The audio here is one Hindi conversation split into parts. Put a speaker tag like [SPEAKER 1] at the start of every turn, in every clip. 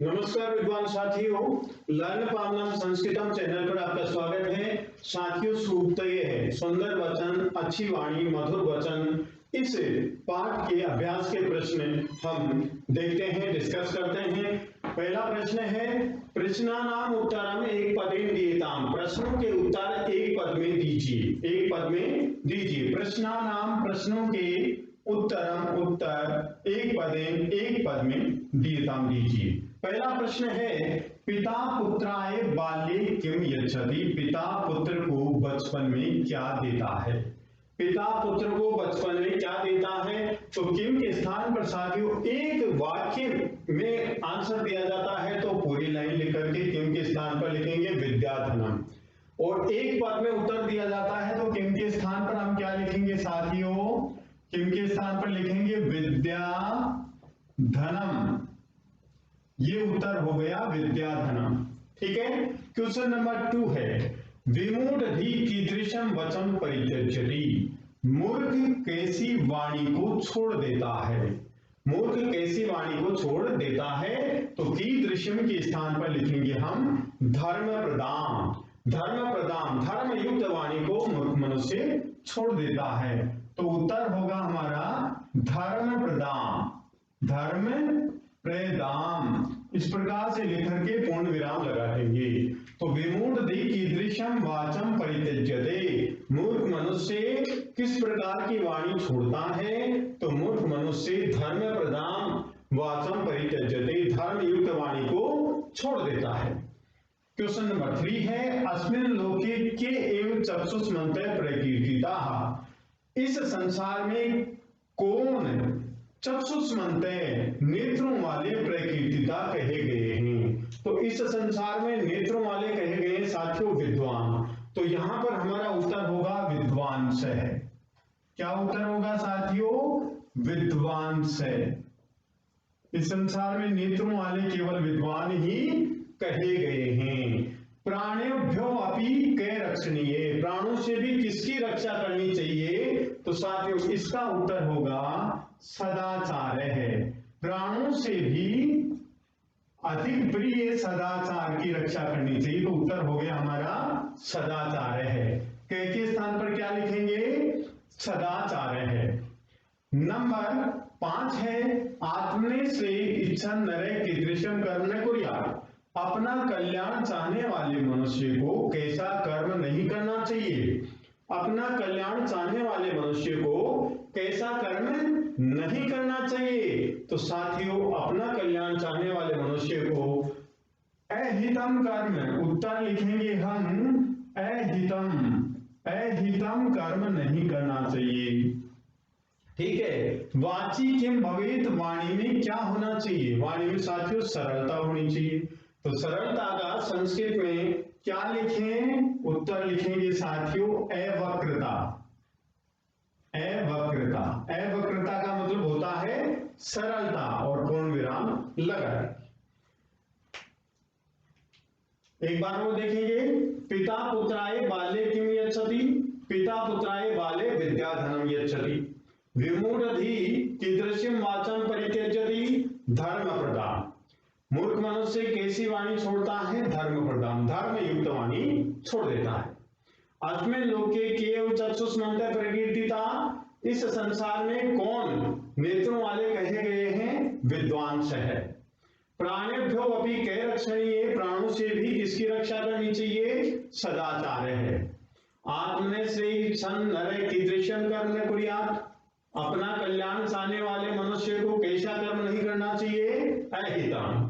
[SPEAKER 1] नमस्कार विद्वान साथियों, लर्न पावनम संस्कृतम चैनल पर आपका स्वागत है। साथियों, सूक्तये है सुंदर वचन, अच्छी वाणी, मधुर वचन। इस पाठ के अभ्यास के प्रश्न हम देखते हैं, डिस्कस करते हैं। पहला प्रश्न है, प्रश्नानाम उत्तरम एक पदेन दीयताम। प्रश्नों के उत्तर एक पद में दीजिए, एक पद में दीजिए। प्रश्नानाम प्रश्नों के उत्तरम उत्तर एक पद में दीयताम दीजिए। पहला प्रश्न है, पिता पुत्राय बाल्ये किम यच्छति। पिता पुत्र को बचपन में क्या देता है। पिता पुत्र को बचपन में क्या देता है। तो किम के स्थान पर साथियों एक वाक्य में आंसर दिया जाता है तो पूरी लाइन लिख करके किम के स्थान पर लिखेंगे विद्याधनम। और एक पद में उत्तर दिया जाता है तो किम के स्थान पर हम क्या लिखेंगे साथियों। किम के स्थान पर लिखेंगे विद्याधनम। ये उत्तर हो गया विद्याधनम। ठीक है। क्वेश्चन नंबर 2 है, विमूढ़धि कीदृशम वचन परित्यज्यति। मूर्ख कैसी वाणी को छोड़ देता है। मूर्ख कैसी वाणी को छोड़ देता है तो कीदृशम के स्थान पर लिखेंगे हम धर्म प्रदान। धर्म प्रदान, धर्म युक्त वाणी को मूर्ख मनुष्य छोड़ देता है। तो उत्तर होगा हमारा धर्म प्रदान, धर्म प्रदान। इस प्रकार से लेकर के पूर्ण विराम लगा देंगे। तो विमूढ़धि कीदृशम वाचम परित्यज्यते। मूर्ख मनुष्य किस प्रकार की वाणी छोड़ता है। तो मूर्ख मनुष्य धर्म प्रदान वाचम परित्यज्यते, धर्म युक्त वाणी को छोड़ देता है। क्वेश्चन नंबर 3 है, अस्मिन् लोके के एव चक्षुष्मन्तः प्रकीर्तिताः। इस संसार में कौन चक्षुष्मन्तः नेत्रों वाले प्रकीर्तिता कहे गए हैं। तो इस संसार में नेत्रों वाले कहे गए हैं साथियों विद्वान। तो यहां पर हमारा उत्तर होगा विद्वांस है। क्या उत्तर होगा साथियों, विद्वांस है। इस संसार में नेत्रों वाले केवल विद्वान ही कहे गए हैं। प्राणेभ्यो अपि कै रक्षणीय। प्राणों से भी किसकी रक्षा करनी चाहिए। तो साथियों इसका उत्तर होगा सदाचार है। प्राणों से भी अधिक प्रिय सदाचार की रक्षा करनी चाहिए। तो उत्तर हो गया हमारा सदाचार है। कै के स्थान पर क्या लिखेंगे, सदाचार है। नंबर 5 है, आत्मने से इच्छा नरे कीदृशम कर्म न कुर्यात्। अपना कल्याण चाहने वाले मनुष्य को कैसा कर्म नहीं करना चाहिए। अपना कल्याण चाहने वाले मनुष्य को कैसा कर्म नहीं करना चाहिए। तो साथियों अपना कल्याण चाहने वाले मनुष्य को अहितम कर्म, उत्तर लिखेंगे हम अहितम, अहितम कर्म नहीं करना चाहिए। ठीक है। वाची किम भवेत, वाणी में क्या होना चाहिए। वाणी में साथियों सरलता होनी चाहिए। तो सरलता का संस्कृत में क्या लिखें, उत्तर लिखेंगे साथियों अवक्रता। अवक्रता, अवक्रता का मतलब होता है सरलता और पूर्ण विराम लगा। एक बार वो देखेंगे, पिता पुत्राय बाल्ये किम यच्छति। पिता पुत्राय बाल्ये विद्याधनम यच्छति। विमूढ़धि कीदृशम वाचम परित्यज्यति, धर्म प्रदान। मूर्ख मनुष्य कैसी वाणी छोड़ता है, धर्म प्रदान, धर्म युक्त वाणी छोड़ देता है। अस्मिन् लोके केव चक्षुष्मन्तः प्रकीर्तिता। इस संसार में कौन नेत्रों वाले कहे गए हैं, विद्वांस है। प्राणेभ्यो अपि कै रक्षणीय। प्राणों से भी किसकी रक्षा करनी चाहिए, सदाचार है। आत्मने से सन नरे कीदृशम कर्म न कुर्यात्। अपना कल्याण चाहने वाले मनुष्य को कैसा कर्म नहीं करना चाहिए, अहितम।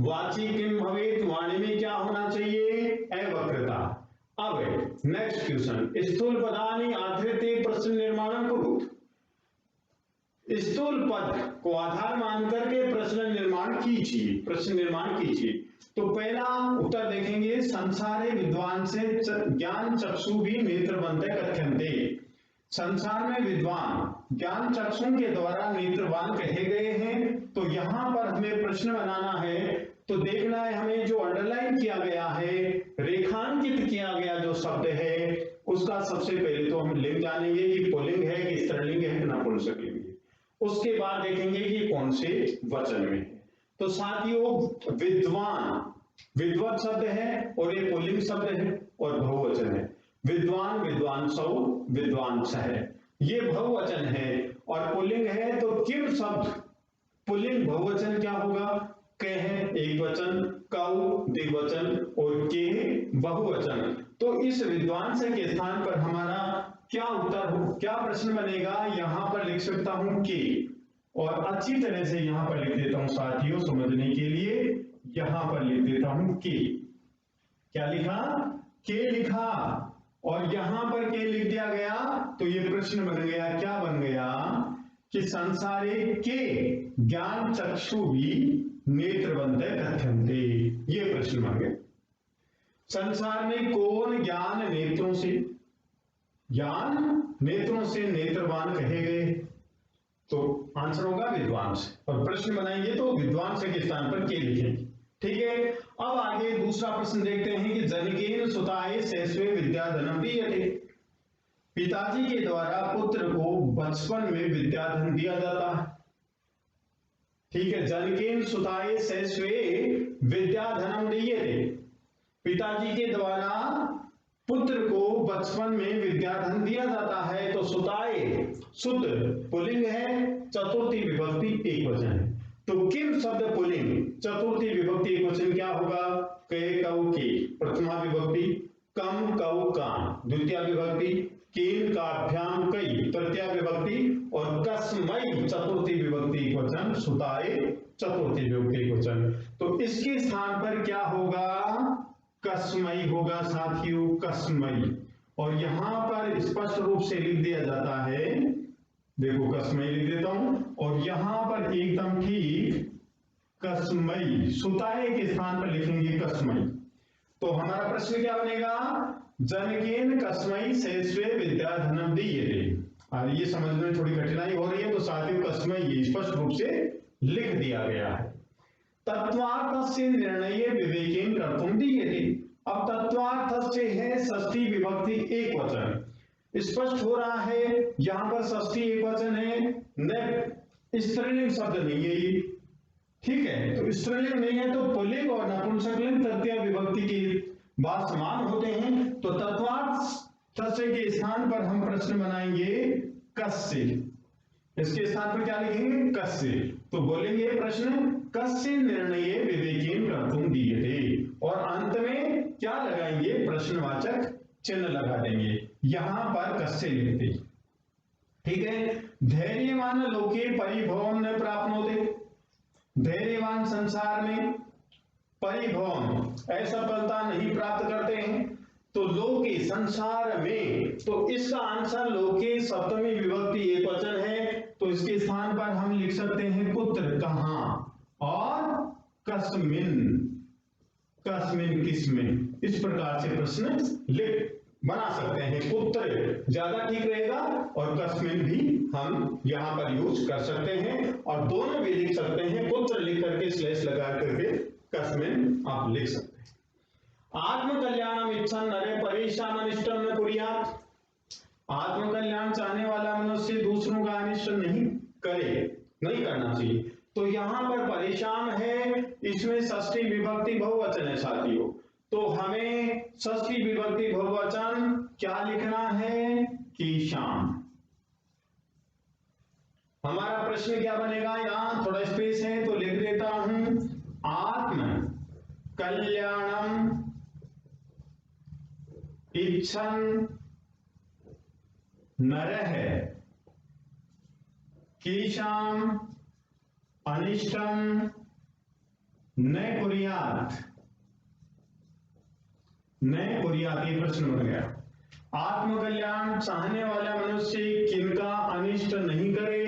[SPEAKER 1] वाची किम भवेत, वाणी में क्या होना चाहिए, अवक्रता। अब नेक्स्ट क्वेश्चन, स्थूल पदानि आधृत्य प्रश्न निर्माणं कुरु। स्थूल पद को आधार मान करके प्रश्न निर्माण कीजिए, प्रश्न निर्माण कीजिए। तो पहला उत्तर देखेंगे, संसारे विद्वान से ज्ञान चक्षु भी नेत्रवन्ते कथ्यन्ते। संसार में विद्वान ज्ञान चक्षु के द्वारा नेत्रवान कहे गए हैं। तो यहां पर हमें प्रश्न बनाना है। तो देखना है हमें जो अंडरलाइन किया गया है, रेखांकित किया गया जो शब्द है, उसका सबसे पहले तो हम लिंग जानेंगे कि पुल्लिंग है कि स्त्रीलिंग है कि नपुंसक लिंग है। उसके बाद देखेंगे कि कौन से वचन में है। तो साथियों विद्वान, विद्वत शब्द है और एक पुल्लिंग शब्द है और बहुवचन है। विद्वान, विद्वांसौ, विद्वांस है, ये बहुवचन है। और पुल्लिंग है तो किम शब्द पुल्लिंग बहुवचन क्या होगा? के है एक वचन, कौ द्विवचन और के बहुवचन। तो इस विद्वांस के स्थान पर हमारा क्या उत्तर हो, क्या प्रश्न बनेगा? यहां पर लिख सकता हूं के, और अच्छी तरह से यहां पर लिख देता हूं साथियों समझने के लिए, यहां पर लिख देता हूं के। क्या लिखा? के लिखा, और यहां पर के लिख दिया गया तो ये प्रश्न बन गया, क्या बन गया कि संसारे के ज्ञान चक्षु भी नेत्रवंते कथ्यन्ते, ये प्रश्न बन गया। संसार में कौन ज्ञान नेत्रों से, ज्ञान नेत्रों से नेत्रवान कहे गए? तो आंसर होगा विद्वांस, और प्रश्न बनाएंगे तो विद्वांस के स्थान पर के लिखेंगे। ठीक है, अब आगे दूसरा प्रश्न देखते हैं कि जनकेन सुताये शैशवे विद्याधनम दीयते, पिताजी के द्वारा पुत्र को बचपन में विद्याधन दिया जाता है। ठीक है, जनकेन सुताये शैशवे विद्याधनम दीयते, पिताजी के द्वारा पुत्र को बचपन में विद्याधन दिया जाता है। तो सुताये शुद्ध पुल्लिंग है, चतुर्थी विभक्ति एक वचन है। तो किम शब्द पुल्लिंग, चतुर्थी विभक्ति एक वचन क्या होगा? के कौ के प्रथमा विभक्ति, कम कौ काम द्वितीय विभक्ति, केन काभ्याम कई तृतीय विभक्ति, और कस्मै चतुर्थी विभक्ति एक वचन, सुताये चतुर्थी विभक्ति एक वचन। तो इसके स्थान पर क्या होगा? कस्मै होगा साथियों, कस्मै। और यहां पर स्पष्ट रूप से लिख दिया जाता है, देखो कस्मै लिख देता हूं, और यहां पर एकदम ठीक कस्मै, सुताये के स्थान पर लिखेंगे कस्मै। तो हमारा प्रश्न क्या बनेगा? जनकेन कस्मै शैशवे विद्याधनम दीयते। और ये समझने में थोड़ी कठिनाई हो रही है तो साथियों कस्मै ये स्पष्ट रूप से लिख दिया गया है। तत्वार्थस्य निर्णये विवेकेन कर्तुम दीयते, अब तत्वार्थ से है षष्ठी विभक्ति एक वचन, स्पष्ट हो रहा है यहां पर षष्ठी एक वचन है, न स्त्रीलिंग शब्द नहीं है ये। ठीक है, तो स्त्रीलिंग नहीं है तो पुल्लिंग और नपुंसकलिंग तृतीय विभक्ति की बात समान होते हैं। तो तत्वार्थ के स्थान पर हम प्रश्न बनाएंगे कस्य, इसके स्थान पर क्या लिखेंगे? कस्य। तो बोलेंगे प्रश्न कस्य निर्णये विवेकेन कर्तुम दीयते, और अंत में क्या लगाएंगे? प्रश्नवाचक चिन्ह लगा देंगे, यहां पर कस्य लिखते। ठीक है, धैर्यवान लोके परिभवम न प्राप्नोते, धैर्यवान संसार में परिभवम असफलता नहीं प्राप्त करते हैं। तो लोके संसार में, तो इसका आंसर लोके सप्तमी विभक्ति एक वचन है, तो इसके स्थान पर हम लिख सकते हैं पुत्र कहां, और कस्मिन, कस्मिन किसमें, इस प्रकार से प्रश्न लिख बना सकते हैं। पुत्र ज्यादा ठीक रहेगा, और कस्मिन भी हम यहां पर यूज कर सकते हैं, और दोनों भी लिख सकते हैं, पुत्र लिख करके स्लैश लगा करके कस्मिन आप लिख सकते हैं। आत्म कल्याणम इच्छन नरे परेशान अनिष्टम न कुर्यात्, आत्म कल्याण चाहने वाला मनुष्य दूसरों का अनिष्ट नहीं करे, नहीं करना चाहिए। तो यहां पर परेशान है, इसमें षष्ठी विभक्ति बहुवचन है साथियों, तो हमें षष्ठी विभक्ति बहुवचन क्या लिखना है? कीशान। हमारा प्रश्न क्या बनेगा? यहां थोड़ा स्पेस है तो लिख देता हूं, आत्म कल्याणम इच्छन नरः कीशाम अनिष्टम न कुर्यात्, न कुर्यात्, ये प्रश्न बन गया। आत्मकल्याण चाहने वाला मनुष्य किनका अनिष्ट नहीं करे,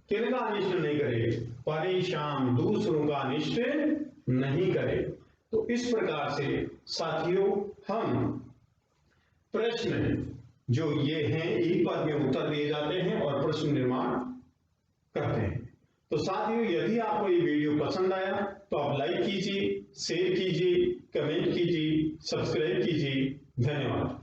[SPEAKER 1] किनका अनिष्ट नहीं करे? परेशान, दूसरों का अनिष्ट नहीं करे। तो इस प्रकार से साथियों हम प्रश्न जो ये हैं एक पद में उत्तर दिए जाते हैं और प्रश्न निर्माण करते हैं। तो साथियों यदि आपको ये वीडियो पसंद आया तो आप लाइक कीजिए, शेयर कीजिए, कमेंट कीजिए, सब्सक्राइब कीजिए। धन्यवाद।